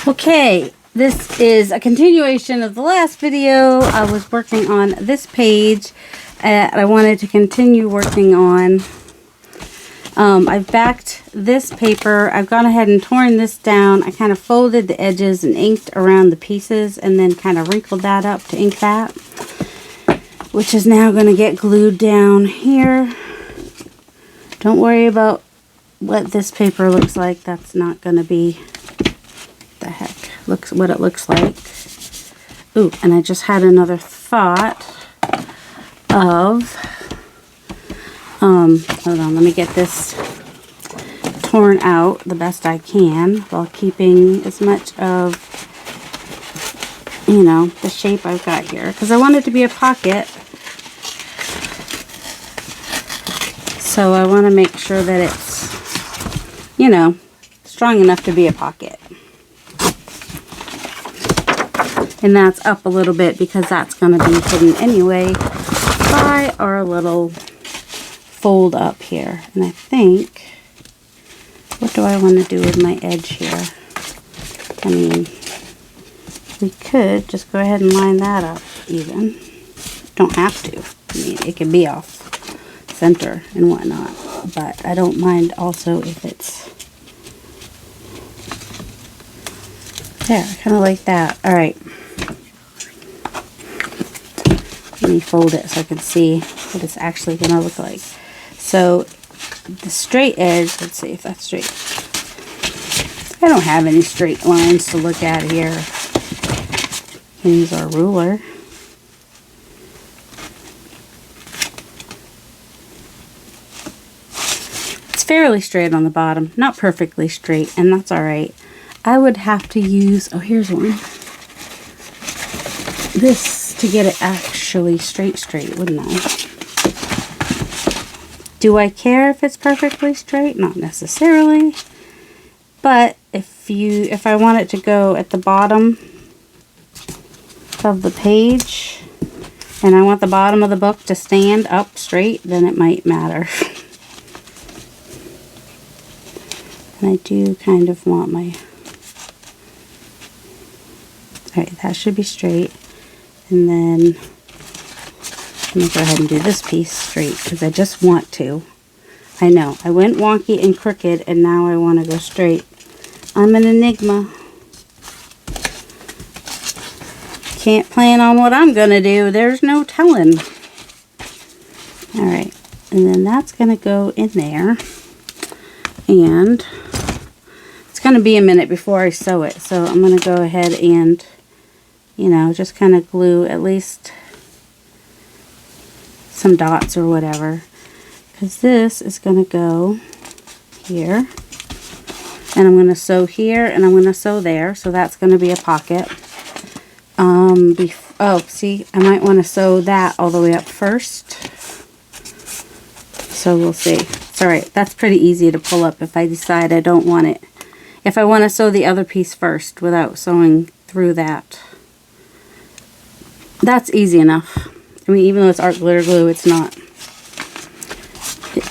Okay, this is a continuation of the last video. I was working on this page and I wanted to continue working on. I've backed this paper. I've gone ahead and torn this down. I kind of folded the edges and inked around the pieces and then kind of wrinkled that up to ink that, which is now going to get glued down here. Don't worry about what this paper looks like. That's not going to be the heck looks what it looks like. Ooh, and I just had another thought of hold on, let me get this torn out the best I can while keeping as much of, you know, the shape I've got here, because I want it to be a pocket. So I want to make sure that it's, you know, strong enough to be a pocket. And that's up a little bit because that's going to be hidden anyway by our little fold up here. And I think, what do I want to do with my edge here? I mean, we could just go ahead and line that up even. Don't have to. I mean, it can be off center and whatnot, but I don't mind also if it's there. I kind of like that. All right. Let me fold it so I can see what it's actually going to look like. So the straight edge, let's see if that's straight. I don't have any straight lines to look at here. We can use our ruler. It's fairly straight on the bottom, not perfectly straight, and that's all right. I would have to use, oh, here's one. This to get it actually straight, wouldn't I? Do I care if it's perfectly straight? Not necessarily. But if I want it to go at the bottom of the page and I want the bottom of the book to stand up straight, then it might matter. And I do kind of want my, alright, that should be straight. And then let me go ahead and do this piece straight because I just want to. I know, I went wonky and crooked and now I want to go straight. I'm an enigma. Can't plan on what I'm going to do. There's no telling. Alright, and then that's going to go in there. And it's going to be a minute before I sew it. So I'm going to go ahead and, you know, just kind of glue at least some dots or whatever, because this is going to go here and I'm going to sew here and I'm going to sew there, so that's going to be a pocket. Oh, see, I might want to sew that all the way up first, so we'll see. It's alright, that's pretty easy to pull up if I decide I don't want it, if I want to sew the other piece first without sewing through that. That's easy enough. I mean, even though it's art glitter glue, it's not.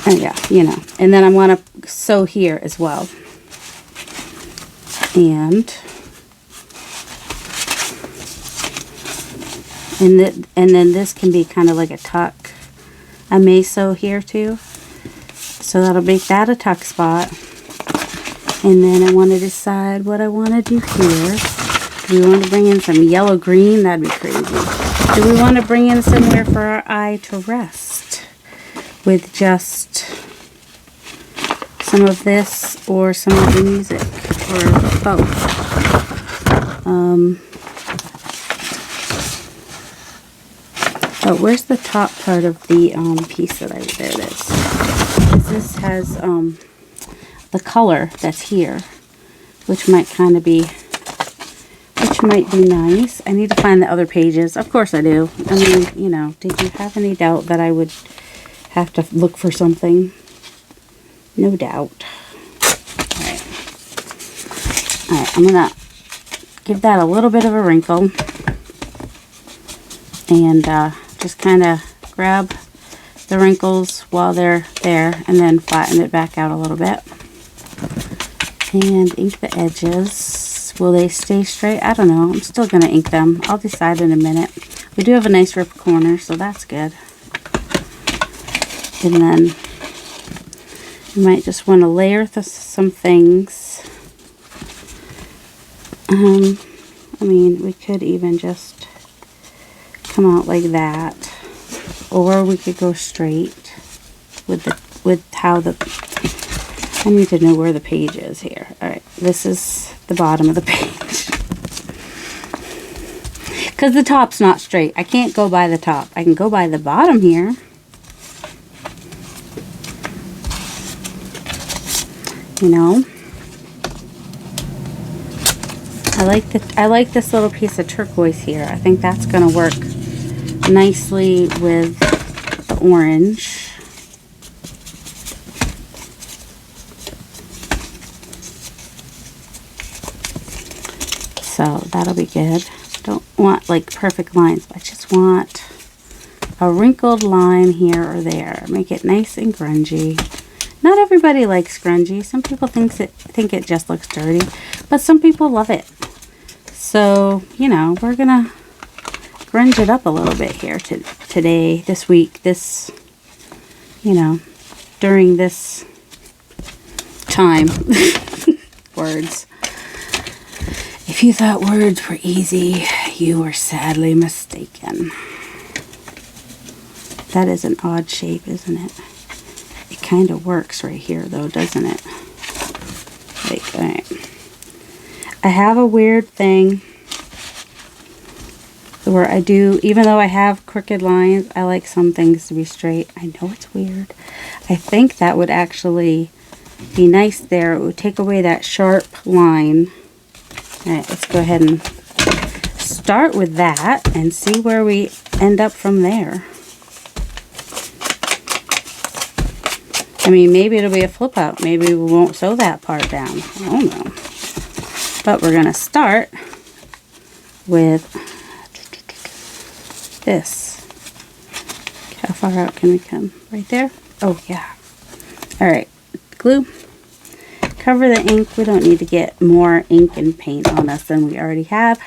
Yeah, you know. And then I want to sew here as well. And then this can be kind of like a tuck. I may sew here too. So that'll make that a tuck spot. And then I want to decide what I want to do here. Do we want to bring in some yellow green? That'd be crazy. Do we want to bring in somewhere for our eye to rest with just some of this or some of the music or both? Oh, where's the top part of the piece that there it is. This has the color that's here, which might kind of be, which might be nice. I need to find the other pages. Of course I do. I mean, you know, did you have any doubt that I would have to look for something? No doubt. Alright. Alright, I'm going to give that a little bit of a wrinkle. And just kind of grab the wrinkles while they're there and then flatten it back out a little bit. And ink the edges Will they stay straight? I don't know. I'm still going to ink them. I'll decide in a minute. We do have a nice ripped corner, so that's good. And then you might just want to layer some things. I mean, we could even just come out like that, or we could go straight with how the. I need to know where the page is here. All right, this is the bottom of the page because the top's not straight. I can't go by the top. I can go by the bottom here. You know, I like this little piece of turquoise here. I think that's going to work nicely with the orange. So that'll be good. Don't want like perfect lines, but I just want a wrinkled line here or there. Make it nice and grungy. Not everybody likes grungy. Some people think it just looks dirty, but some people love it. So, you know, we're gonna grunge it up a little bit here today, this week, this, you know, during this time. Words. If you thought words were easy, you were sadly mistaken. That is an odd shape, isn't it? It kind of works right here, though, doesn't it? Like, all right. I have a weird thing where I do, even though I have crooked lines, I like some things to be straight. I know it's weird. I think that would actually be nice there. It would take away that sharp line. All right, let's go ahead and start with that and see where we end up from there. I mean, maybe it'll be a flip out. Maybe we won't sew that part down. I don't know. But we're going to start with this. How far out can we come? Right there? Oh, yeah. All right. Glue. Cover the ink. We don't need to get more ink and paint on us than we already have.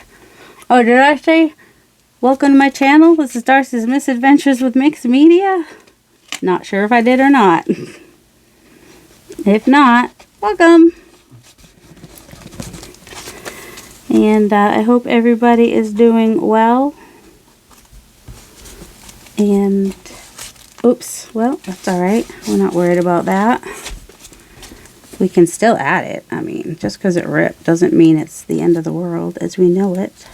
Oh, did I say, welcome to my channel? This is Darcy's Misadventures with Mixed Media. Not sure if I did or not. If not, welcome. And I hope everybody is doing well. And, oops, well, that's all right. We're not worried about that. We can still add it. I mean, just because it ripped doesn't mean it's the end of the world as we know it.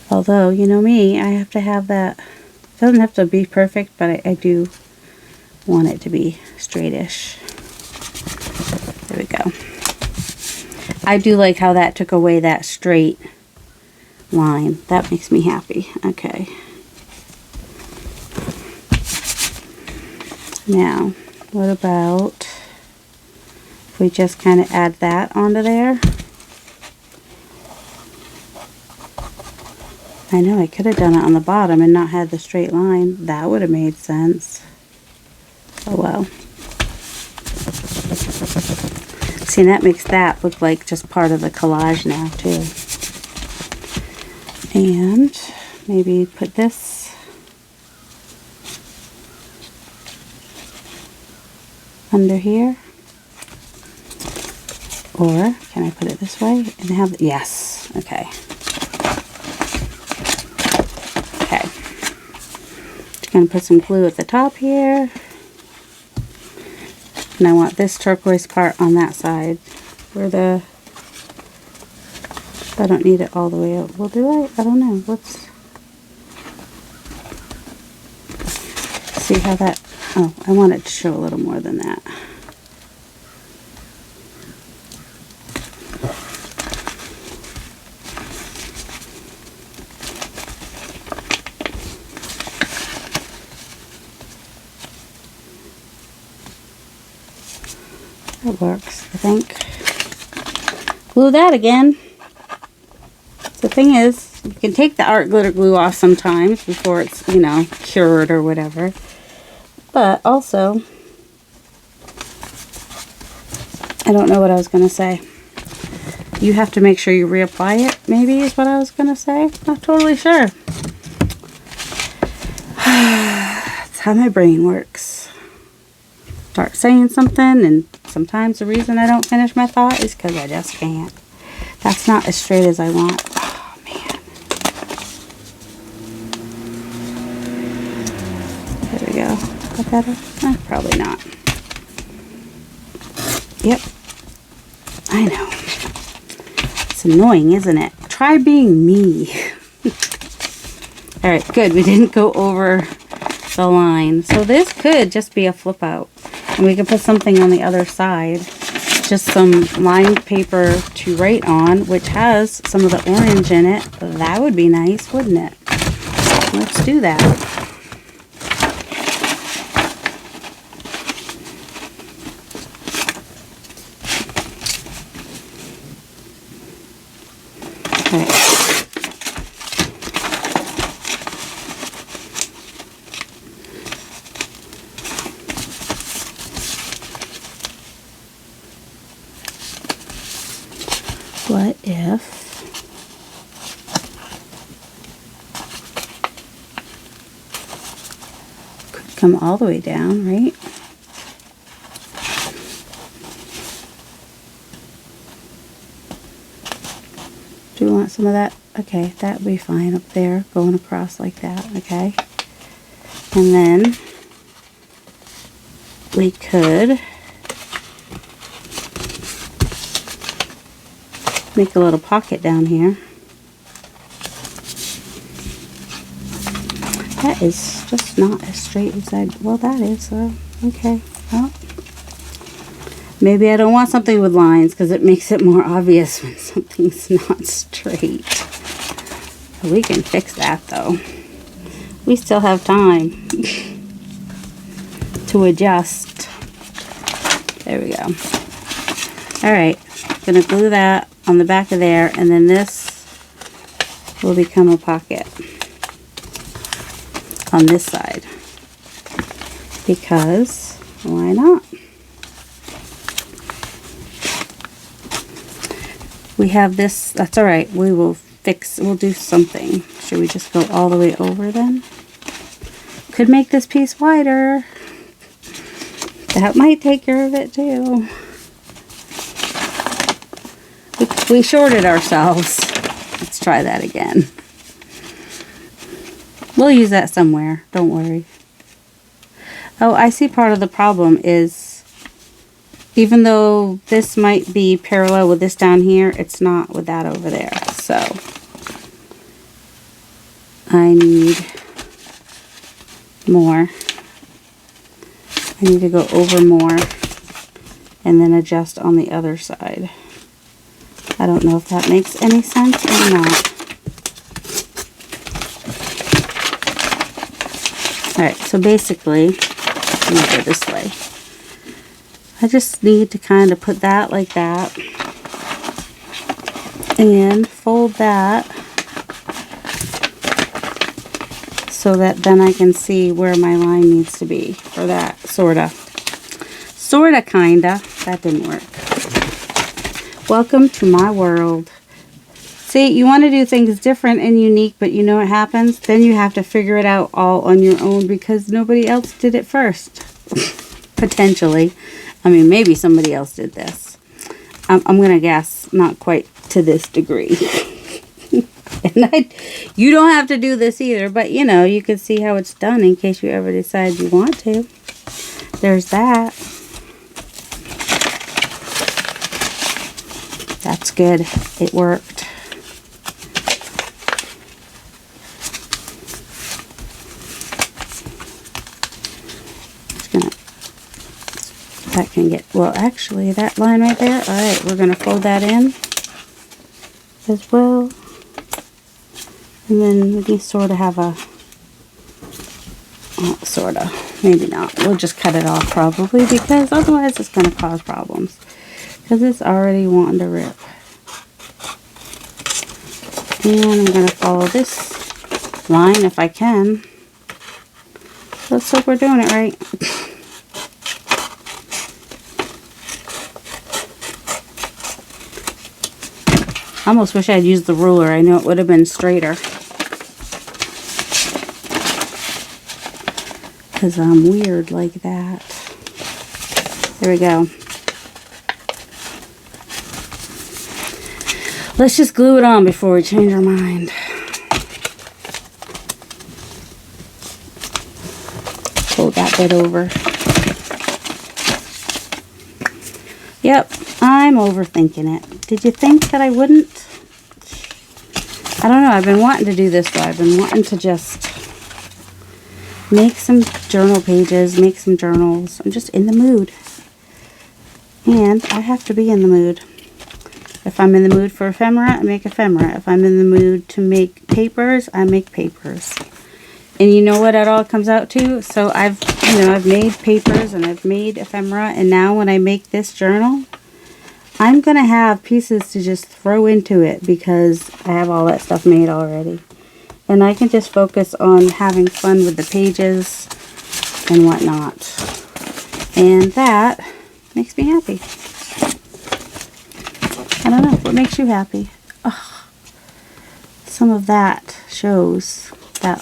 Although, you know me, I have to have that. It doesn't have to be perfect, but I do want it to be straightish. There we go. I do like how that took away that straight line. That makes me happy. Okay. Now, what about if we just kind of add that onto there? I know I could have done it on the bottom and not had the straight line. That would have made sense. Oh well. See, that makes that look like just part of the collage now too. And maybe put this under here. Or can I put it this way and have, yes, okay. Okay. Just gonna put some glue at the top here. And I want this turquoise part on that side where the, I don't need it all the way out. Well, do I? I don't know. Let's see how that, oh, I want it to show a little more than that. That works, I think. Glue that again. The thing is, you can take the art glitter glue off sometimes before it's, you know, cured or whatever. But also, I don't know what I was going to say. you have to make sure you reapply it, maybe is what I was going to say. Not totally sure. That's how my brain works. Start saying something, and sometimes the reason I don't finish my thought is because I just can't. That's not as straight as I want. Oh, man. There we go. Is that better? Probably not. Yep. I know. It's annoying, isn't it? Try being me. Alright, good. We didn't go over the line. So this could just be a flip out. And we can put something on the other side. Just some lined paper to write on, which has some of the orange in it. That would be nice, wouldn't it? Let's do that. What if could come all the way down, right? Do you want some of that? Okay, that would be fine up there, going across like that, okay? And then we could make a little pocket down here. That is just not as straight as well, that is, okay. Well, maybe I don't want something with lines because it makes it more obvious when something's not straight. We can fix that though. We still have time to adjust. There we go. Alright, gonna glue that on the back of there, and then this will become a pocket on this side, because why not? We have this, that's alright, we'll do something. Should we just go all the way over then? Could make this piece wider. That might take care of it too. We shorted ourselves. Let's try that again. We'll use that somewhere. Don't worry. Oh, I see part of the problem is even though this might be parallel with this down here, it's not with that over there. So I need more. I need to go over more and then adjust on the other side. I don't know if that makes any sense or not. Alright, so basically, let me go this way. I just need to kind of put that like that and fold that so that then I can see where my line needs to be for that, sorta, kinda. That didn't work. Welcome to my world. See, you want to do things different and unique, but you know what happens? Then you have to figure it out all on your own because nobody else did it first. Potentially. I mean, maybe somebody else did this. I'm going to guess not quite to this degree. And you don't have to do this either, but you know, you can see how it's done in case you ever decide you want to. There's that. That's good. It worked. That can get, well, actually, that line right there. All right, we're going to fold that in as well. And then we sort of have a, well, sort of, maybe not. We'll just cut it off probably because otherwise it's going to cause problems. Because it's already wanting to rip. And I'm going to follow this line if I can. Let's hope we're doing it right. almost wish I'd used the ruler. I know it would have been straighter. Because I'm weird like that. There we go. Let's just glue it on before we change our mind. Fold that bit over. Yep, I'm overthinking it. Did you think that I wouldn't? I don't know. I've been wanting to do this though. I've been wanting to just make some journal pages, make some journals. I'm just in the mood. And I have to be in the mood. If I'm in the mood for ephemera, I make ephemera. If I'm in the mood to make papers, I make papers. And you know what it all comes out to? So I've made papers and I've made ephemera, and now when I make this journal, I'm going to have pieces to just throw into it because I have all that stuff made already. And I can just focus on having fun with the pages and whatnot. And that makes me happy. I don't know, what makes you happy? Oh, some of that shows that,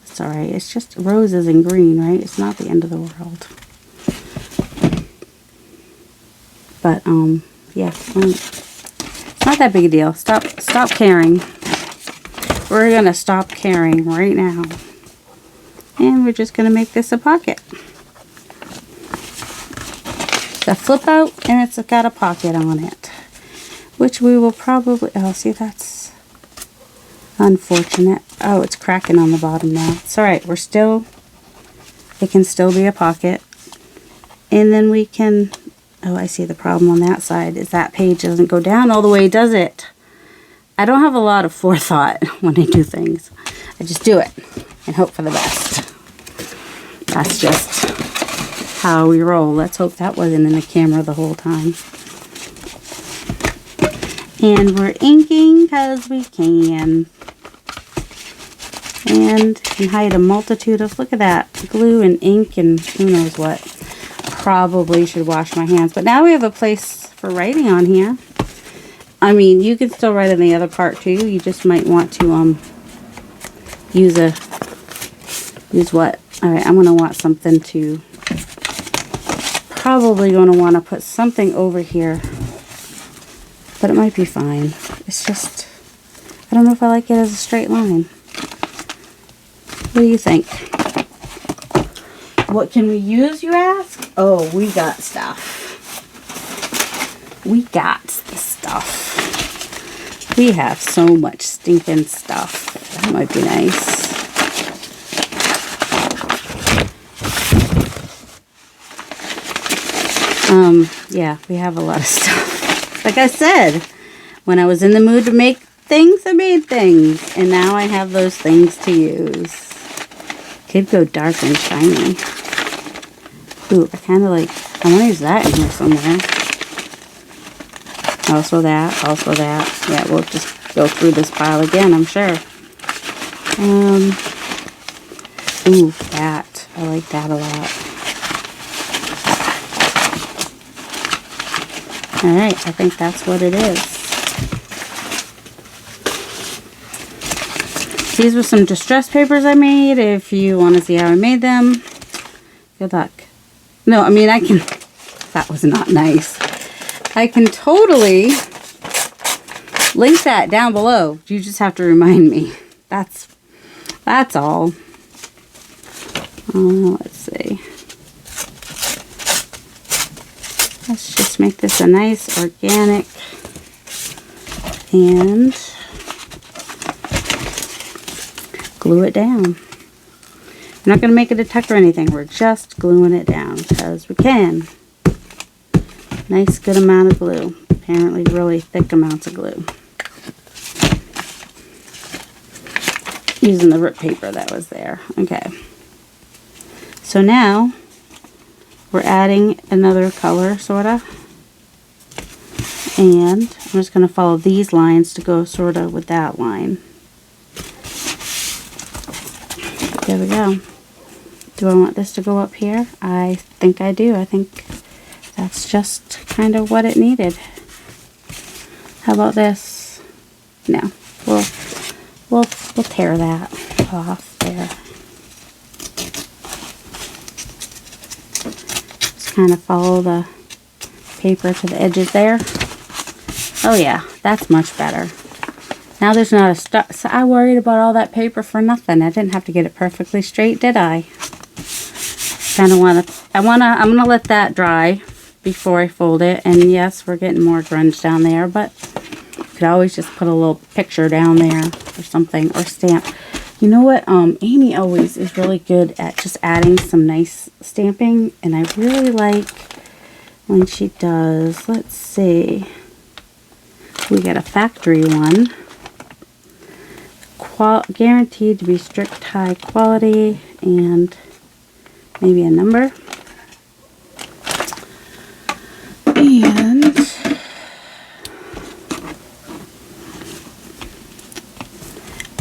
it's alright, it's just roses and green, right? It's not the end of the world. But, yeah, it's not that big a deal. Stop caring. We're going to stop caring right now. And we're just going to make this a pocket. It's a flip out and it's got a pocket on it. Which we will probably, oh, see, that's unfortunate. Oh, it's cracking on the bottom now. It's alright, it can still be a pocket. And then we can, oh, I see the problem on that side is that page doesn't go down all the way, does it? I don't have a lot of forethought when I do things. I just do it and hope for the best. That's just how we roll. Let's hope that wasn't in the camera the whole time. And we're inking because we can. And can hide a multitude of, look at that, glue and ink and who knows what. Probably should wash my hands. But now we have a place for writing on here. I mean, you can still write on the other part too. You just might want to use what? Alright, I'm going to want something to, probably going to want to put something over here. But it might be fine. It's just, I don't know if I like it as a straight line. What do you think? What can we use, you ask? Oh, we got stuff. We got the stuff. We have so much stinking stuff. That might be nice. Yeah, we have a lot of stuff. Like I said, when I was in the mood to make things, I made things. And now I have those things to use. Could go dark and shiny. Ooh, I kind of like, I want to use that in here somewhere. Also that, also that. Yeah, we'll just go through this pile again, I'm sure. Ooh, that. I like that a lot. Alright, I think that's what it is. These were some distress papers I made. If you want to see how I made them, good luck. No, I mean, I can, that was not nice. I can totally link that down below. You just have to remind me. That's all. Let's see. Let's just make this a nice organic and glue it down. We're not going to make it a tuck or anything. We're just gluing it down because we can. Nice good amount of glue. Apparently really thick amounts of glue. Using the rip paper that was there. Okay. So now we're adding another color, sorta. And I'm just going to follow these lines to go sorta with that line. There we go. Do I want this to go up here? I think I do. I think that's just kind of what it needed. How about this? No, we'll tear that off there. Just kind of follow the paper to the edges there. Oh yeah, that's much better. Now there's not a stuck. So I worried about all that paper for nothing. I didn't have to get it perfectly straight, did I? Kind of I'm gonna let that dry before I fold it. And yes, we're getting more grunge down there, but you could always just put a little picture down there or something, or stamp. You know what? Amy always is really good at just adding some nice stamping, and I really like when she does. Let's see. We got a factory one. Guaranteed to be strict high quality, and maybe a number. And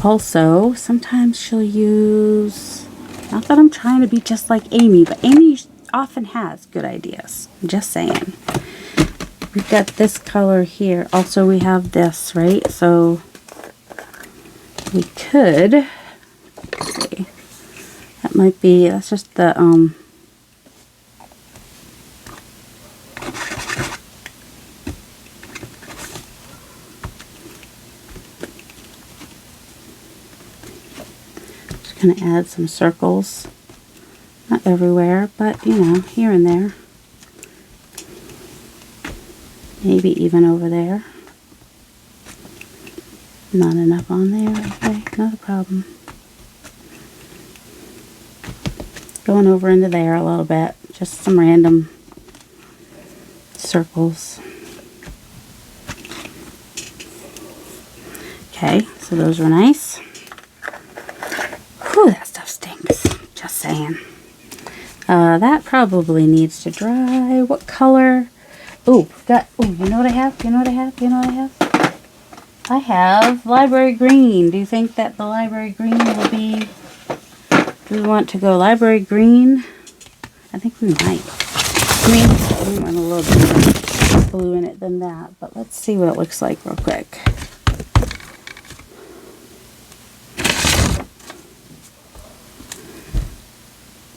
also, sometimes she'll use, not that I'm trying to be just like Amy, but Amy often has good ideas. I'm just saying. We've got this color here. Also, we have this, right? So we could, let's see, that might be, that's just the, just going to add some circles. Not everywhere, but, you know, here and there. Maybe even over there. Not enough on there. Okay, not a problem. Going over into there a little bit. Just some random circles. Okay, so those are nice. Whew, that stuff stinks. Just saying. That probably needs to dry. What color? Ooh, you know what I have? You know what I have? You know what I have? I have library green. Do you think that the library green will be... Do we want to go library green? I think we might. I mean, we want a little bit more blue in it than that. But let's see what it looks like real quick.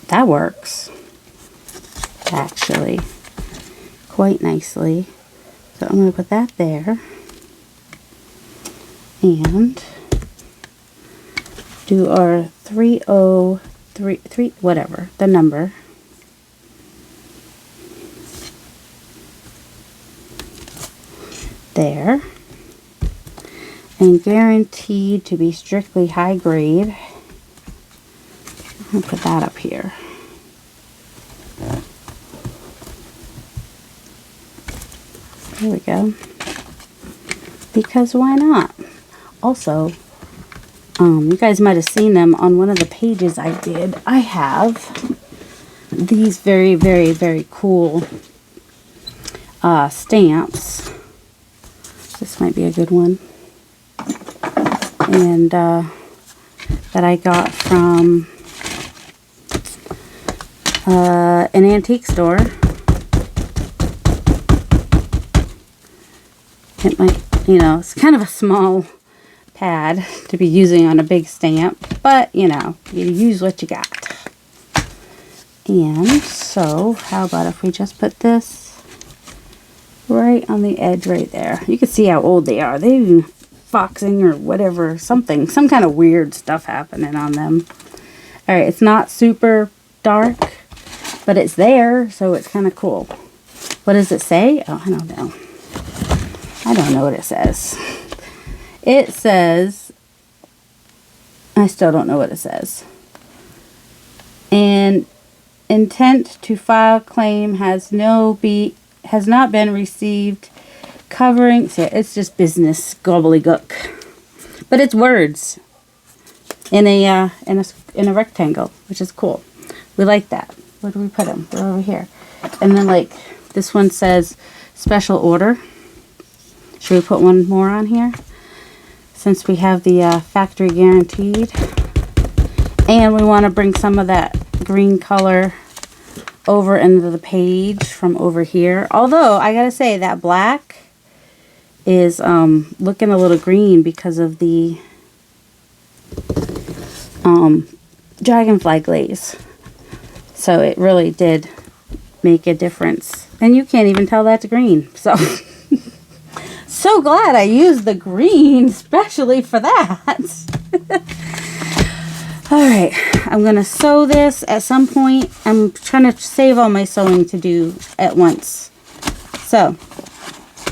That works. Actually. Quite nicely. So I'm going to put that there. And do our 303, whatever, the number. There. And guaranteed to be strictly high grade. I'm going to put that up here. There we go. Because why not? Also, you guys might have seen them on one of the pages I did. I have these very, very, very cool stamps. This might be a good one. And that I got from an antique store. It might, you know, it's kind of a small pad to be using on a big stamp, but you know, you use what you got. And so, how about if we just put this right on the edge right there? You can see how old they are. They've been foxing or whatever, some kind of weird stuff happening on them. Alright, it's not super dark, but it's there, so it's kind of cool. What does it say? Oh, I don't know. I don't know what it says. It says, I still don't know what it says. And intent to file claim has not been received. Covering, so it's just business gobbledygook. But it's words in a rectangle, which is cool. We like that. Where do we put them? They're over here. And then like this one says special order. Should we put one more on here? Since we have the factory guaranteed. And we want to bring some of that green color over into the page from over here. Although, I gotta say, that black is looking a little green because of the dragonfly glaze. So it really did make a difference. And you can't even tell that's green. So, so glad I used the green especially for that. Alright, I'm going to sew this at some point. I'm trying to save all my sewing to do at once. So,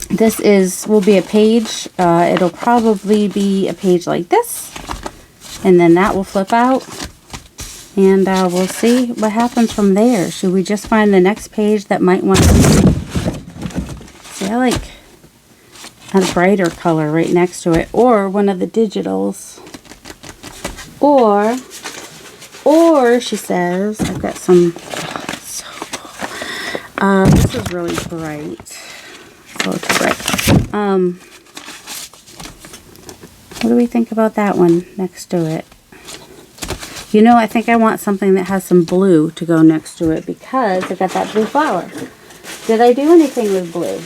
this will be a page. It'll probably be a page like this. And then that will flip out. And we'll see what happens from there. Should we just find the next page that might want to... See, I like a brighter color right next to it. Or one of the digitals. Or she says, I've got some... So cool. This is really bright. So it's bright. What do we think about that one next to it? You know, I think I want something that has some blue to go next to it because I got that blue flower. Did I do anything with blue?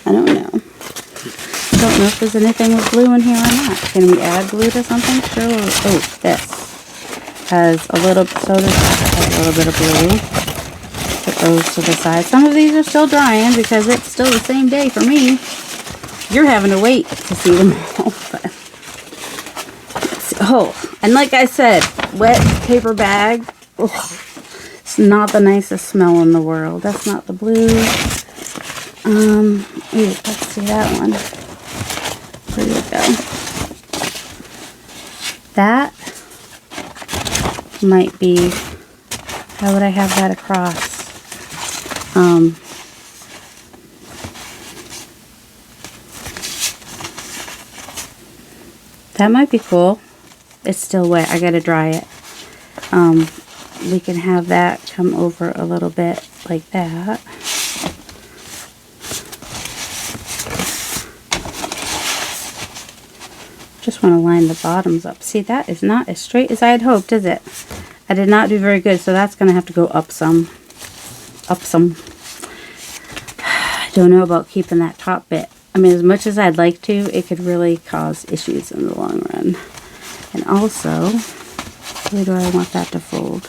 I don't know. I don't know if there's anything with blue in here or not. Can we add blue to something? Sure. Oh, this has a little, so does that has a little bit of blue. Put those to the side. Some of these are still drying because it's still the same day for me. You're having to wait to see them all. But oh, and like I said, wet paper bag. Ugh, it's not the nicest smell in the world. That's not the blue. Ooh, let's see that one. There you go. That might be. How would I have that across? That might be cool. It's still wet. I gotta dry it. We can have that come over a little bit like that. Just want to line the bottoms up. See, that is not as straight as I had hoped, is it? I did not do very good, so that's going to have to go up some. Up some. I don't know about keeping that top bit. I mean, as much as I'd like to, it could really cause issues in the long run. And also, where do I want that to fold?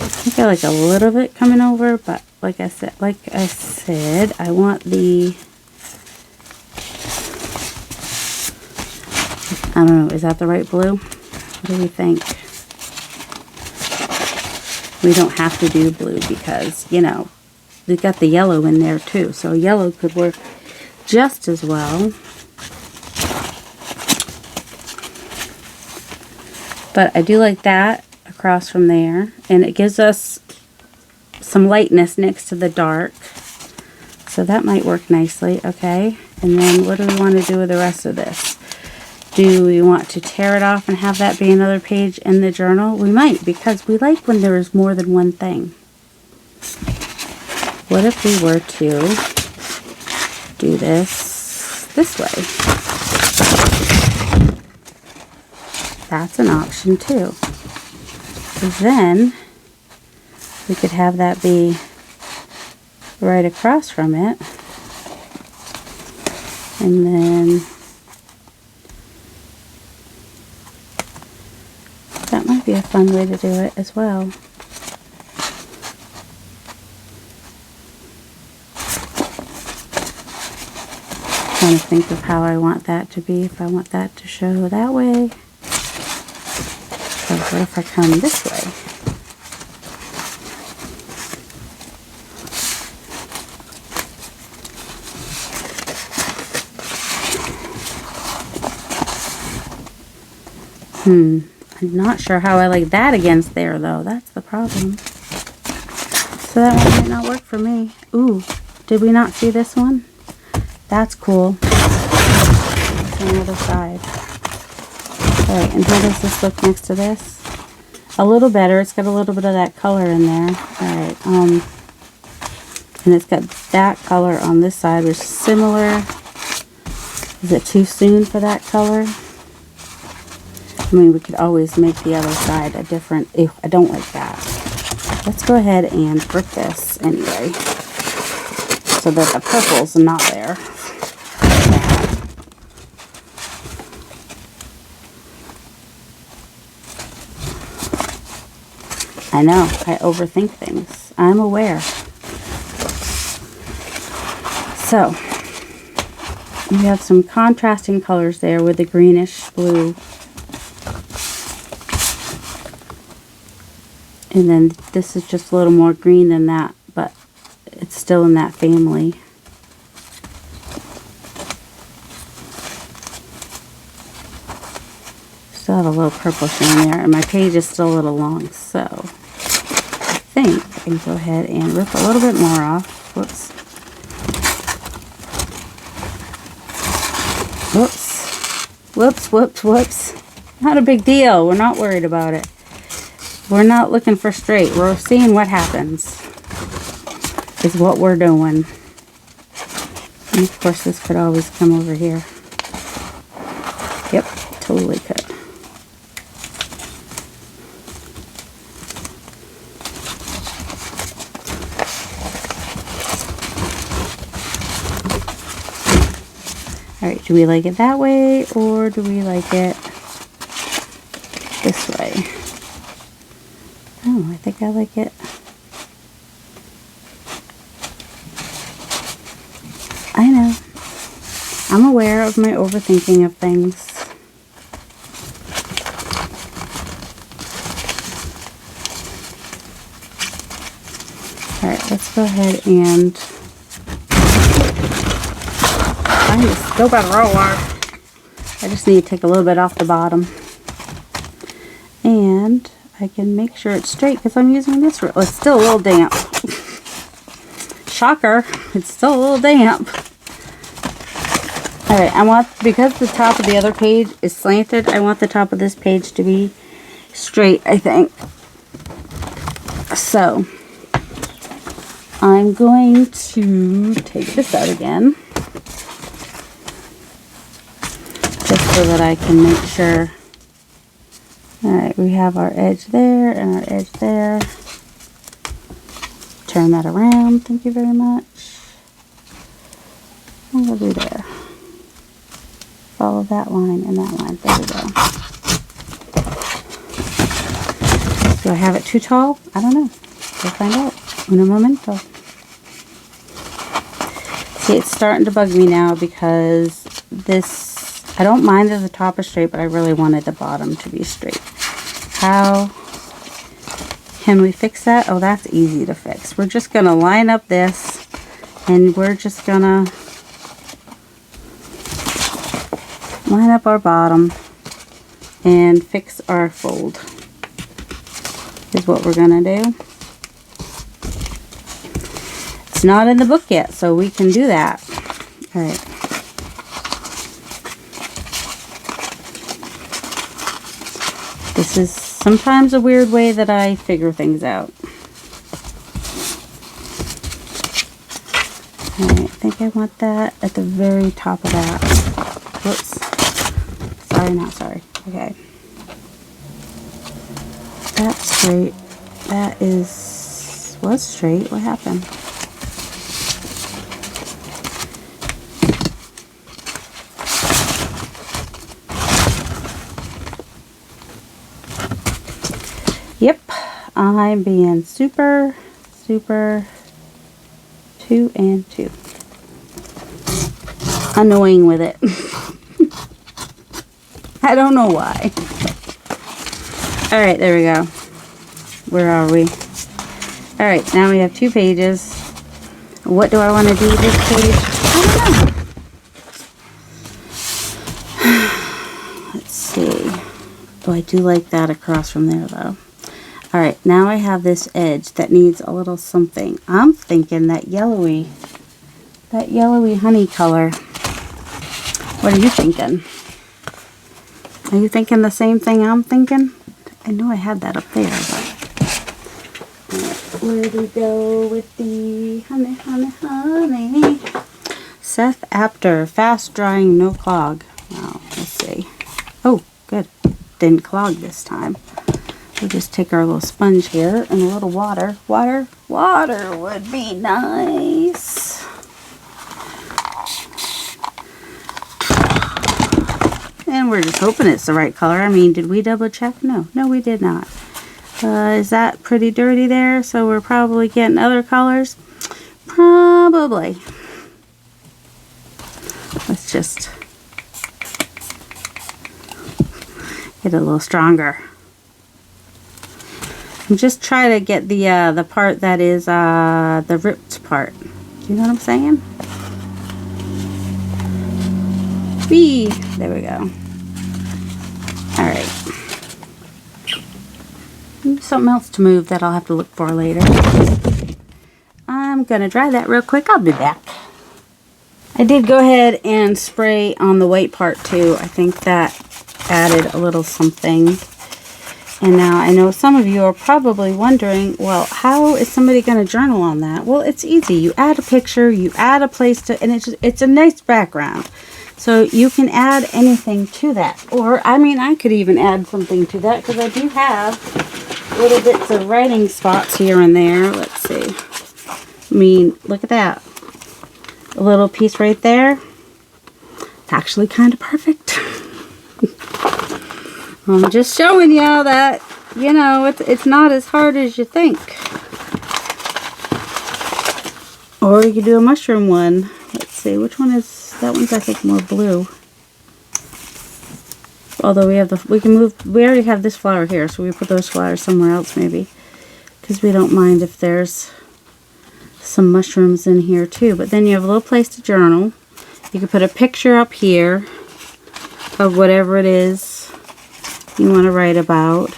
I think I like a little bit coming over, but like I said, I want the... I don't know, is that the right blue? What do we think? We don't have to do blue because, you know, we've got the yellow in there too. So yellow could work just as well. But I do like that across from there. And it gives us some lightness next to the dark. So that might work nicely, okay? And then what do we want to do with the rest of this? Do we want to tear it off and have that be another page in the journal? We might, because we like when there is more than one thing. What if we were to do this way? That's an option too. Because then we could have that be right across from it. And then that might be a fun way to do it as well. Trying to think of how I want that to be, if I want that to show that way. So what if I come this way? I'm not sure how I like that against there, though. That's the problem. So that one might not work for me. Ooh, did we not see this one? That's cool. That's on the other side. Alright, and how does this look next to this? A little better. It's got a little bit of that color in there. Alright, and it's got that color on this side, which is similar. Is it too soon for that color? I mean, we could always make the other side a different... Ew, I don't like that. Let's go ahead and rip this anyway. so that the purple's not there. I know, I overthink things. I'm aware. So, you have some contrasting colors there with the greenish blue. And then this is just a little more green than that, but it's still in that family. Still have a little purplish in there, and my page is still a little long, so I think I can go ahead and rip a little bit more off. Whoops. Whoops. Whoops, whoops, whoops. Not a big deal. We're not worried about it. We're not looking for straight. We're seeing what happens. Is what we're doing. And of course this could always come over here. Yep, totally could. Alright, do we like it that way or do we like it this way? Oh, I think I like it. I know. I'm aware of my overthinking of things. Alright, let's go ahead and find a scope and roller. I just need to take a little bit off the bottom. And I can make sure it's straight because I'm using this roller. It's still a little damp. Shocker, it's still a little damp. Alright, I want, because the top of the other page is slanted, I want the top of this page to be straight, I think. So, I'm going to take this out again. Just so that I can make sure. Alright, we have our edge there and our edge there. Turn that around, thank you very much. And we'll do there. Follow that line and that line. There we go. Do I have it too tall? I don't know. We'll find out. Un momento. See, it's starting to bug me now because this, I don't mind that the top is straight, but I really wanted the bottom to be straight. How can we fix that? Oh, that's easy to fix. We're just going to line up this and we're just going to line up our bottom and fix our fold is what we're going to do. It's not in the book yet, so we can do that. All right. This is sometimes a weird way that I figure things out. Alright, I think I want that at the very top of that. Whoops. Sorry, not sorry. Okay. That's straight. That was straight. What happened? Yep, I'm being super 2 and 2. Annoying with it. I don't know why. Alright, there we go. Where are we? Alright, now we have 2 pages. What do I want to do with this page? I don't know. Let's see. Oh, I do like that across from there though. Alright, now I have this edge that needs a little something. I'm thinking that yellowy honey color. What are you thinking? Are you thinking the same thing I'm thinking? I know I had that up there, but where do we go with the honey? Seth Apter, fast drying, no clog. Wow, let's see. Oh, good. Didn't clog this time. We'll just take our little sponge here and a little water. Water would be nice. we're just hoping it's the right color. I mean, did we double check? No, we did not. Is that pretty dirty there? So we're probably getting other colors. Probably. Let's just get a little stronger. I'm just trying to get the part that is the ripped part. Do you know what I'm saying? Whee! There we go. Alright. Something else to move that I'll have to look for later. I'm gonna dry that real quick. I'll be back. I did go ahead and spray on the white part too. I think that added a little something. And now I know some of you are probably wondering, well, how is somebody going to journal on that? Well, it's easy. You add a picture, you add a place to, and it's a nice background. So you can add anything to that. Or, I mean, I could even add something to that because I do have little bits of writing spots here and there. Let's see. I mean, look at that. A little piece right there. It's actually kind of perfect. I'm just showing y'all that, you know, it's not as hard as you think. Or you could do a mushroom one. Let's see, which one is, that one's I think more blue. Although we have we already have this flower here, so we put those flowers somewhere else maybe. Because we don't mind if there's some mushrooms in here too. But then you have a little place to journal. You can put a picture up here of whatever it is you want to write about.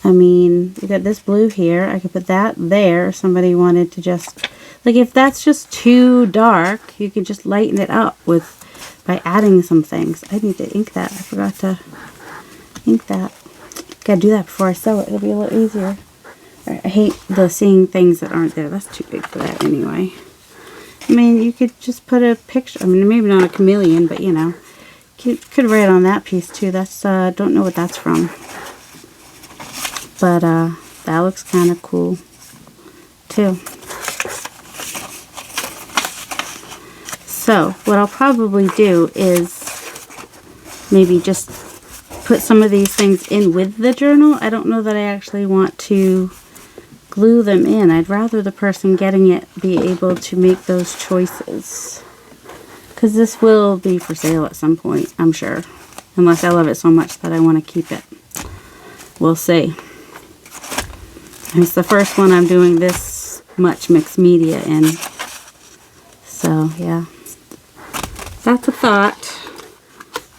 I mean, you got this blue here. I could put that there if somebody wanted to just, like if that's just too dark, you can just lighten it up by adding some things. I need to ink that. I forgot to ink that. Gotta do that before I sew it. It'll be a little easier. I hate seeing things that aren't there. That's too big for that anyway. I mean, you could just put a picture. I mean, maybe not a chameleon, but you know. You could write on that piece too. That's, don't know what that's from. But, that looks kind of cool too. So, what I'll probably do is maybe just put some of these things in with the journal. I don't know that I actually want to glue them in. I'd rather the person getting it be able to make those choices. Because this will be for sale at some point, I'm sure. Unless I love it so much that I want to keep it. We'll see. It's the first one I'm doing this much mixed media in. So, yeah. That's a thought.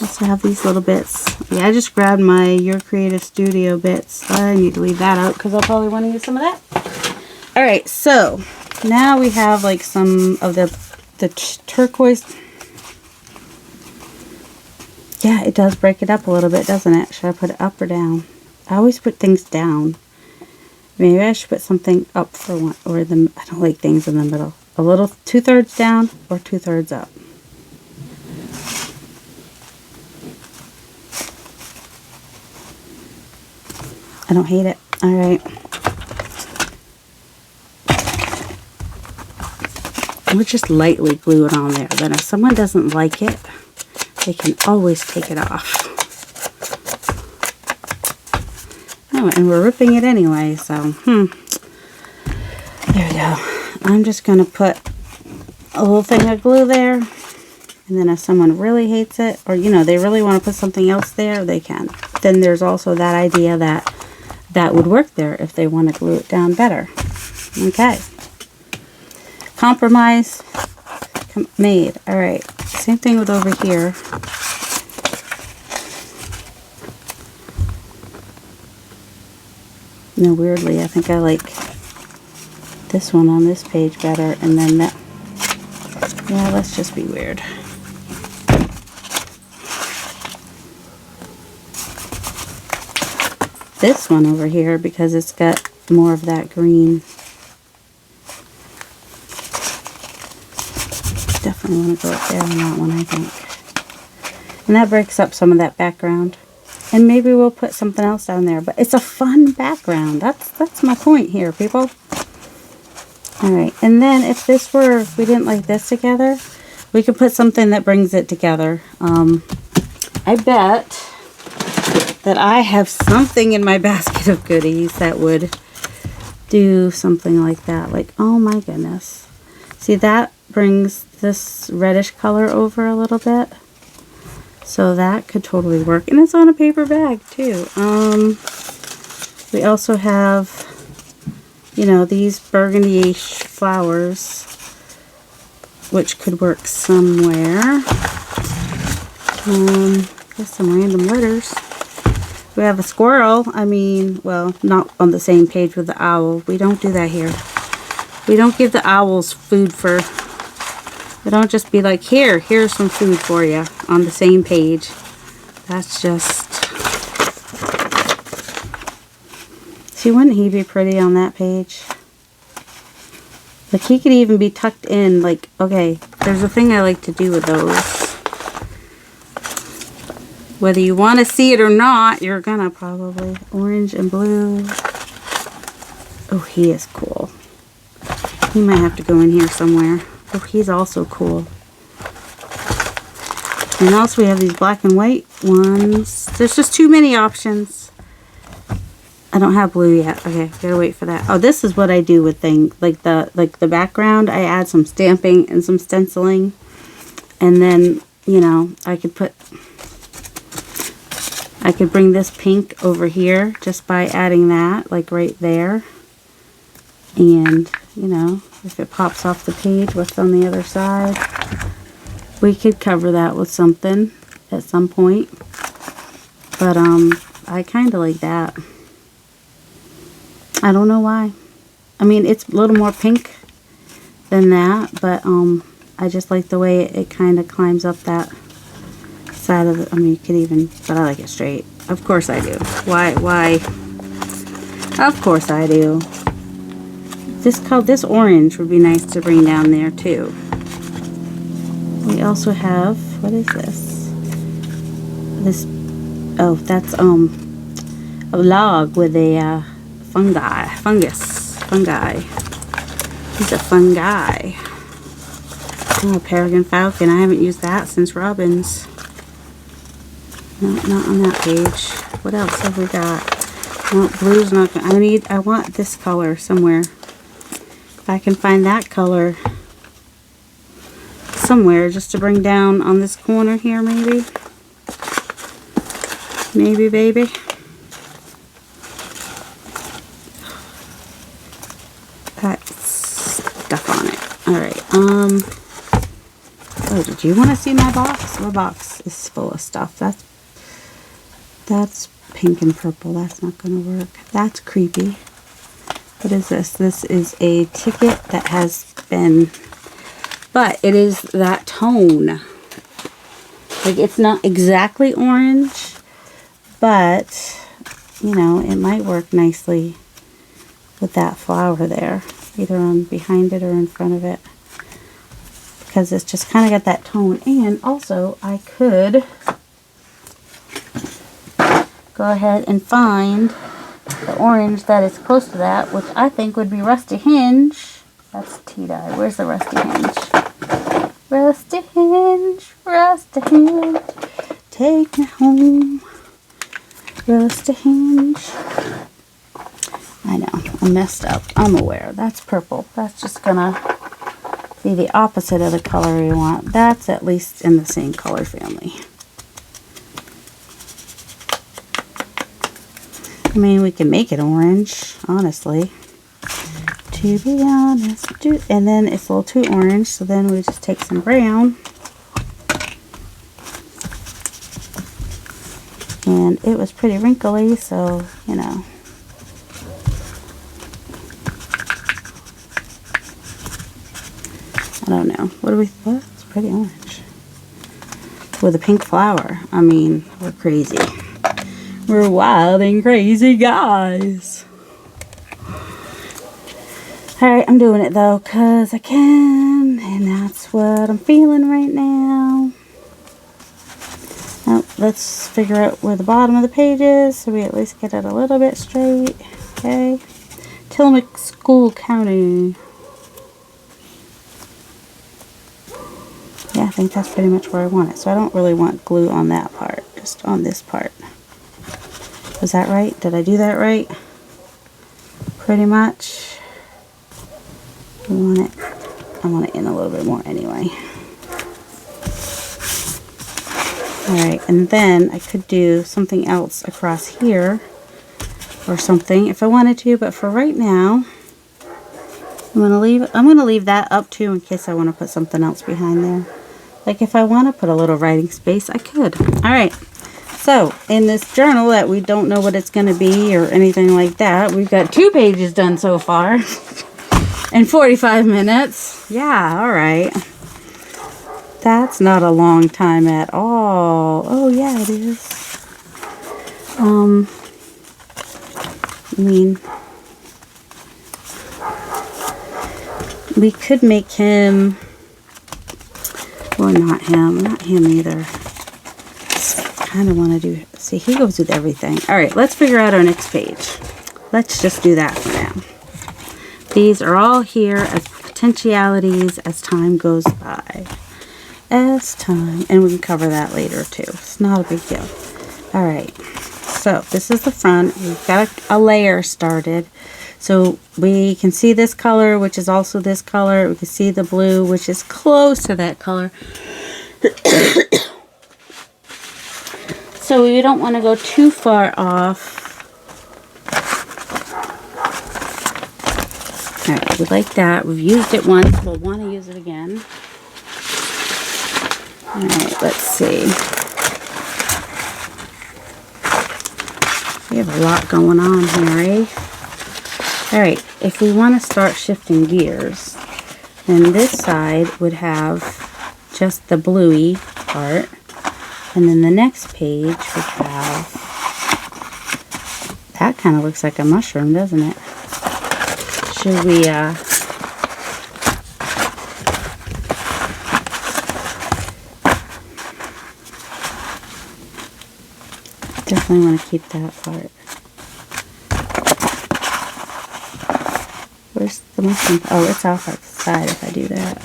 Also have these little bits. Yeah, I just grabbed my Your Creative Studio bits. I need to leave that out because I'll probably want to use some of that. Alright, so now we have like some of the turquoise. Yeah, it does break it up a little bit, doesn't it? Should I put it up or down? I always put things down. Maybe I should put something up for one, or I don't like things in the middle. A little 2/3 down or 2/3 up. I don't hate it. Alright. We'll just lightly glue it on there. Then if someone doesn't like it, they can always take it off. Oh, and we're ripping it anyway, so, there we go. I'm just going to put a little thing of glue there. And then if someone really hates it, or, you know, they really want to put something else there, they can. Then there's also that idea that would work there if they want to glue it down better. Okay. Compromise made. Alright. Same thing with over here. No, weirdly, I think I like this one on this page better, and then that. Yeah, let's just be weird. This one over here because it's got more of that green. Definitely want to go up there on that one, I think. And that breaks up some of that background. And maybe we'll put something else down there. But it's a fun background. That's my point here, people. Alright, and then if we didn't like this together, we could put something that brings it together. I bet that I have something in my basket of goodies that would do something like that. Like, oh my goodness. See, that brings this reddish color over a little bit. So that could totally work. And it's on a paper bag too. We also have, you know, these burgundy-ish flowers, which could work somewhere. Just some random letters. We have a squirrel. I mean, well, not on the same page with the owl. We don't do that here. We don't give the owls food for... We don't just be like, here's some food for you on the same page. That's just... See, wouldn't he be pretty on that page? Like, he could even be tucked in. Like, okay, there's a thing I like to do with those. Whether you want to see it or not, you're gonna probably. Orange and blue. Oh, he is cool. He might have to go in here somewhere. Oh, he's also cool. And also we have these black and white ones. There's just too many options. I don't have blue yet. Okay, gotta wait for that. Oh, this is what I do with things. Like the background, I add some stamping and some stenciling. And then, you know, I could bring this pink over here just by adding that, like right there. And, you know, if it pops off the page, what's on the other side, we could cover that with something at some point. But, I kind of like that. I don't know why. I mean, it's a little more pink than that, but, I just like the way it kind of climbs up that side of the, I mean, you could even, but I like it straight. Of course I do. Why? Of course I do. This orange would be nice to bring down there too. We also have, what is this? Oh, that's a log with a fungi. He's a fungi. Oh, peregrine falcon. I haven't used that since Robin's. No, not on that page. What else have we got? No, blue's not gonna, I want this color somewhere. If I can find that color somewhere just to bring down on this corner here, maybe. Maybe, baby. That's stuff on it. Alright, oh, did you want to see my box? My box is full of stuff. That's pink and purple. That's not going to work. That's creepy. What is this? This is a ticket that has been... But it is that tone. Like, it's not exactly orange, but, you know, it might work nicely with that flower there. Either on behind it or in front of it. Because it's just kind of got that tone. And also, I could go ahead and find the orange that is close to that, which I think would be Rusty Hinge. That's tea-dye. Where's the Rusty Hinge? Rusty Hinge, Rusty Hinge, take me home. Rusty Hinge. I know, I'm messed up. I'm aware. That's purple. That's just gonna be the opposite of the color we want. That's at least in the same color family. I mean, we can make it orange, honestly. To be honest. And then it's a little too orange, so then we just take some brown. And it was pretty wrinkly, so, you know. I don't know. What? It's pretty orange. With a pink flower. I mean, we're crazy. We're wild and crazy guys. Alright, I'm doing it though, because I can. And that's what I'm feeling right now. Now, let's figure out where the bottom of the page is, so we at least get it a little bit straight. Okay. Tillamook School County. Yeah, I think that's pretty much where I want it. So I don't really want glue on that part. just on this part. Was that right? Did I do that right? Pretty much. I want it in a little bit more anyway. Alright, and then I could do something else across here or something if I wanted to, but for right now, I'm gonna leave that up too in case I want to put something else behind there. Like if I want to put a little writing space, I could. Alright, so in this journal that we don't know what it's going to be or anything like that, we've got 2 pages done so far in 45 minutes. Yeah, alright. That's not a long time at all. Oh yeah, it is. I mean, we could make him, or not him either. Kind of want to do, see, he goes with everything. Alright, let's figure out our next page. Let's just do that for now. These are all here as potentialities as time goes by. And we can cover that later too. It's not a big deal. Alright, so this is the front. We've got a layer started. So we can see this color, which is also this color. We can see the blue, which is close to that color. So we don't want to go too far off. Alright, we like that. We've used it once. We'll want to use it again. Alright, let's see. We have a lot going on here, eh? Alright, if we want to start shifting gears, then this side would have just the bluey part. And then the next page would have, that kind of looks like a mushroom, doesn't it? Should we, definitely want to keep that part. Where's the mushroom? Oh, it's off at the side if I do that.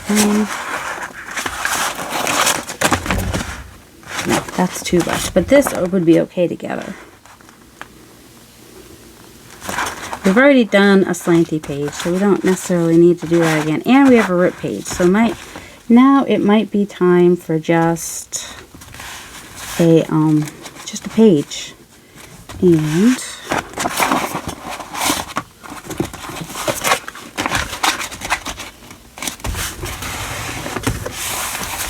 No, that's too much. But this would be okay together. We've already done a slanty page, so we don't necessarily need to do that again. And we have a rip page, so now it might be time for just a page. And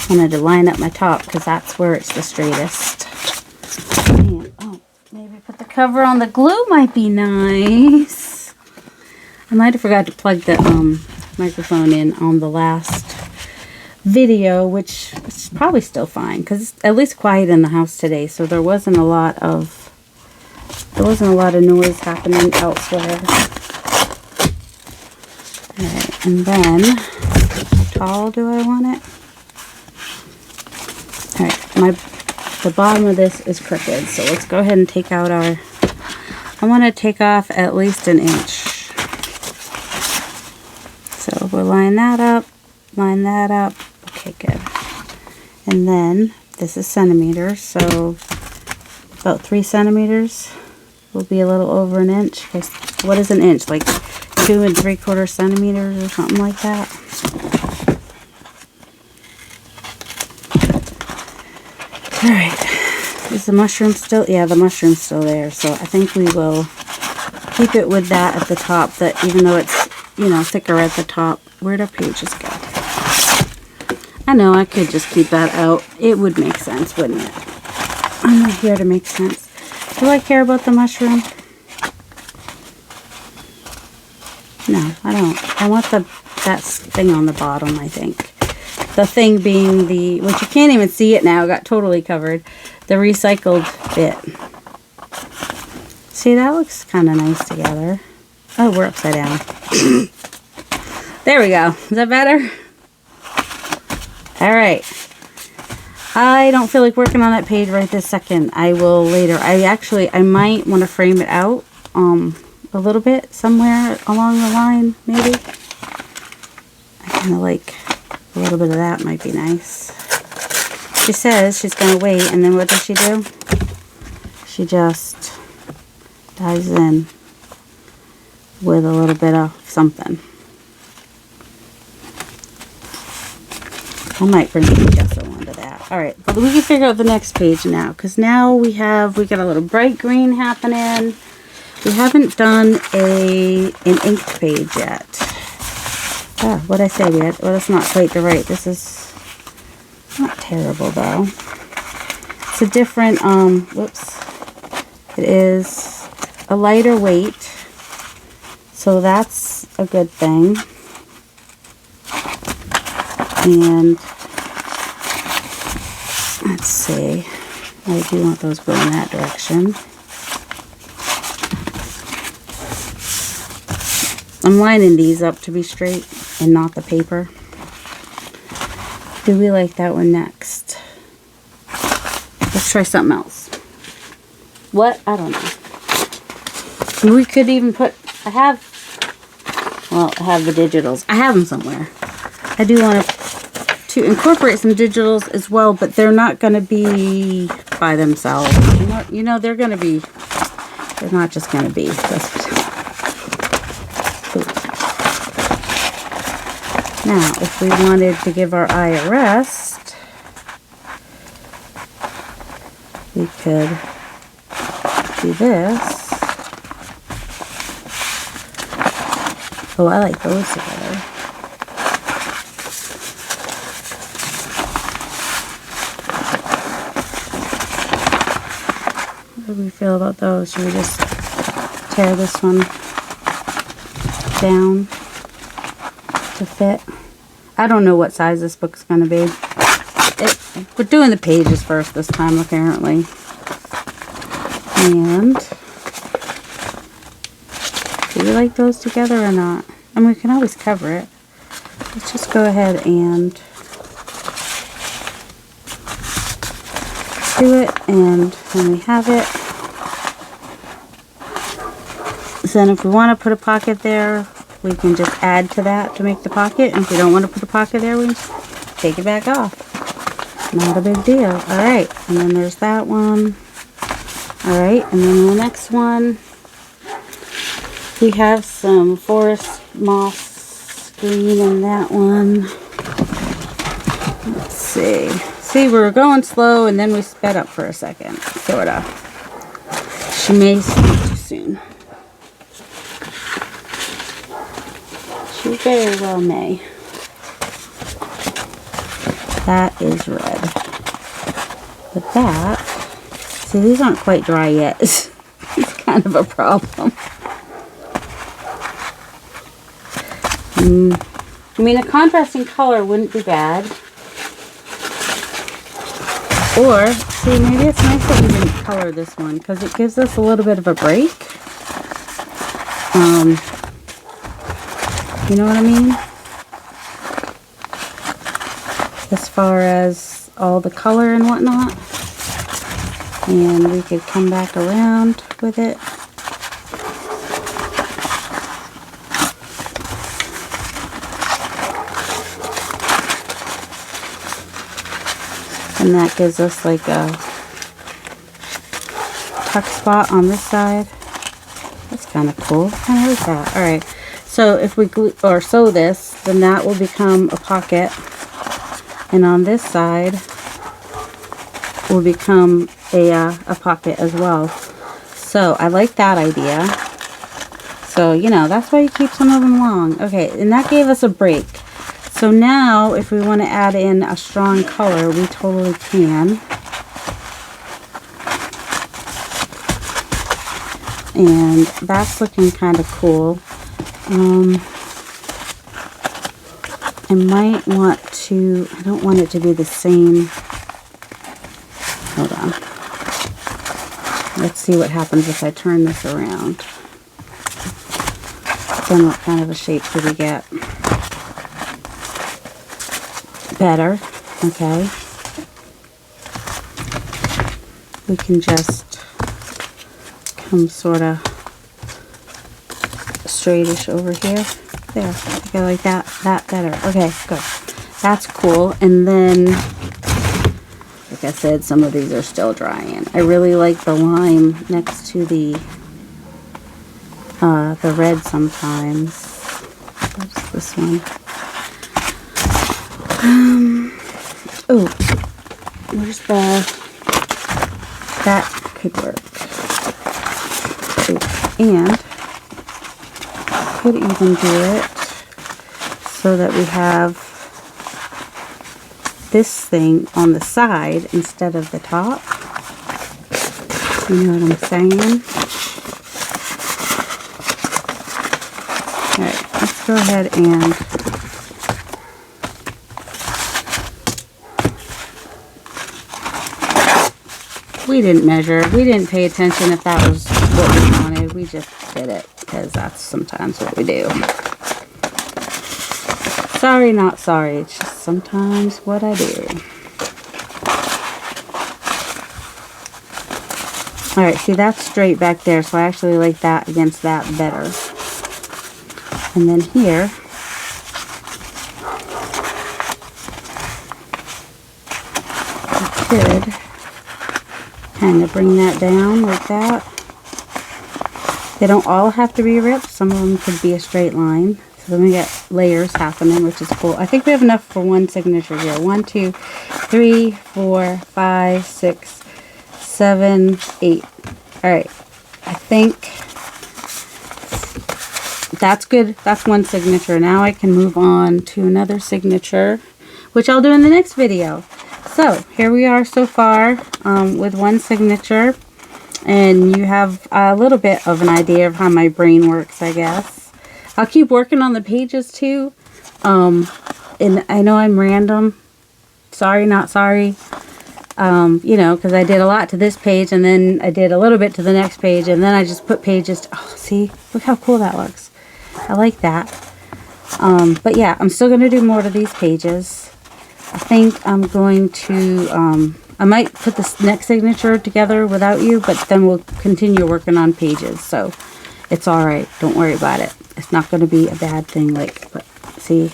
I wanted to line up my top because that's where it's the straightest. And, oh, maybe put the cover on. The glue might be nice. I might have forgot to plug the microphone in on the last video, which is probably still fine because it's at least quiet in the house today, so there wasn't a lot of noise happening elsewhere. Alright, and then how tall do I want it? Alright, the bottom of this is crooked, so let's go ahead and take out I want to take off at least 1 inch. So we'll line that up. Okay, good. And then this is centimeters, so about 3 centimeters will be a little over 1 inch. What is 1 inch? Like 2 3/4 centimeters or something like that. Alright, is the mushroom still? Yeah, the mushroom's still there, so I think we will keep it with that at the top, that even though it's, thicker at the top. Where'd our pages go? I know, I could just keep that out. It would make sense, wouldn't it? I'm not here to make sense. Do I care about the mushroom? No, I don't. I want that thing on the bottom, I think. The thing being which you can't even see it now, got totally covered, the recycled bit. See, that looks kind of nice together. Oh, we're upside down. There we go. Is that better? Alright. I don't feel like working on that page right this second. I will later. I might want to frame it out a little bit somewhere along the line, maybe. I kind of like a little bit of that might be nice. She says she's going to wait, and then what does she do? she just dives in with a little bit of something. I might bring the gesso onto that. Alright, but we can figure out the next page now, because now we got a little bright green happening. We haven't done an inked page yet. Ah, what'd I say? Well, that's not quite the right. This is not terrible though. It's a different, whoops. It is a lighter weight, so that's a good thing. And let's see, I do want those going in that direction. I'm lining these up to be straight and not the paper. Do we like that one next? Let's try something else. What? I don't know. We could even put, I have the digitals. I have them somewhere. I do want to incorporate some digitals as well, but they're not going to be by themselves. You know, they're going to be, they're not just going to be. Now, if we wanted to give our eye a rest, we could do this. Oh, I like those together. What do we feel about those? Should we just tear this one down to fit? I don't know what size this book's going to be. We're doing the pages first this time, apparently. And do you like those together or not? I mean, we can always cover it. Let's just go ahead and do it, and when we have it, then if we want to put a pocket there, we can just add to that to make the pocket. And if we don't want to put a pocket there, we can just take it back off. Not a big deal. Alright, and then there's that one. Alright, and then the next one, we have some forest moss green in that one. Let's see. See, we were going slow and then we sped up for a second. Sort of. She may speak too soon. She very well may. That is red. But that, see, these aren't quite dry yet. It's kind of a problem. I mean, a contrasting color wouldn't be bad. Or, see, maybe it's nice that we didn't color this one, because it gives us a little bit of a break. You know what I mean? As far as all the color and whatnot. And we could come back around with it. And that gives us like a tuck spot on this side. That's kind of cool. I kind of like that. Alright, so if we glue or sew this, then that will become a pocket. And on this side will become a pocket as well. So I like that idea. So, you know, that's why you keep some of them long. Okay, and that gave us a break. So now, if we want to add in a strong color, we totally can. And that's looking kind of cool. I might want to, I don't want it to be the same. Hold on. Let's see what happens if I turn this around. Then what kind of a shape do we get? Better. Okay. We can just come sort of straightish over here. There. I think I like that better. Okay, good. That's cool. And then let's like I said, some of these are still drying. I really like the lime next to the red sometimes. What's this one? Oh, where's that could work. Oh, and could even do it so that we have this thing on the side instead of the top. You know what I'm saying? Alright, let's go ahead and we didn't measure. We didn't pay attention if that was what we wanted. We just did it because that's sometimes what we do. Sorry, not sorry. It's just sometimes what I do. Alright, see, that's straight back there, so I actually like that against that better. And then here, I could kind of bring that down like that. They don't all have to be ripped. Some of them could be a straight line. So then we get layers happening, which is cool. I think we have enough for one signature here. 1, 2, 3, 4, 5, 6, 7, 8. Alright. I think that's good. That's one signature. Now I can move on to another signature, which I'll do in the next video. So here we are so far with one signature, and you have a little bit of an idea of how my brain works, I guess. I'll keep working on the pages too, and I know I'm random. Sorry, not sorry. You know, because I did a lot to this page, and then I did a little bit to the next page, and then I just put pages. Oh, see, look how cool that looks. I like that. But yeah, I'm still going to do more to these pages. I think I'm going to, I might put this next signature together without you, but then we'll continue working on pages. So it's alright. Don't worry about it. It's not going to be a bad thing. Like, but see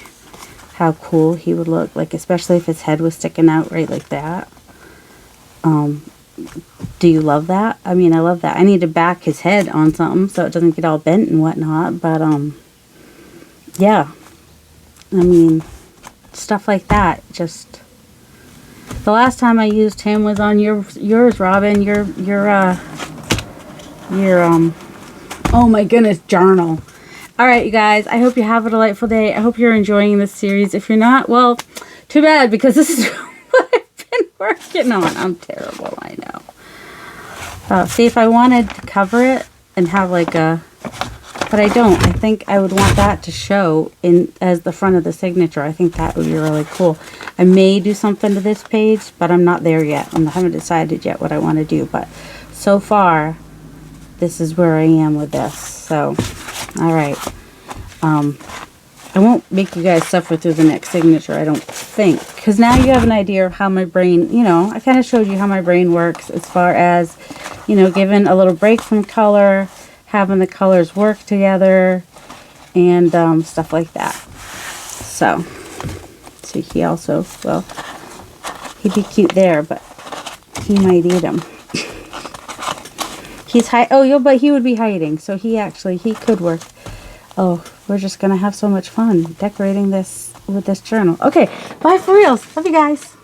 how cool he would look. Like, especially if his head was sticking out right like that. Do you love that? I mean, I love that. I need to back his head on something so it doesn't get all bent and whatnot. But, yeah. I mean, stuff like that. Just, the last time I used him was on yours, Robin. Your oh my goodness, journal. Alright, you guys. I hope you have a delightful day. I hope you're enjoying this series. If you're not, well, too bad, because this is what I've been working on. I'm terrible, I know. See, if I wanted to cover it and have like a, but I don't. I think I would want that to show in as the front of the signature. I think that would be really cool. I may do something to this page, but I'm not there yet. I haven't decided yet what I want to do, but so far, this is where I am with this. So, alright. I won't make you guys suffer through the next signature, I don't think. Because now you have an idea of how my brain, you know, I kind of showed you how my brain works as far as, you know, giving a little break from color, having the colors work together, and stuff like that. So, see, he also, well, he'd be cute there, but he might eat him. He's but he would be hiding, so he could work. Oh, we're just gonna have so much fun decorating this with this journal. Okay, bye for reals. Love you guys.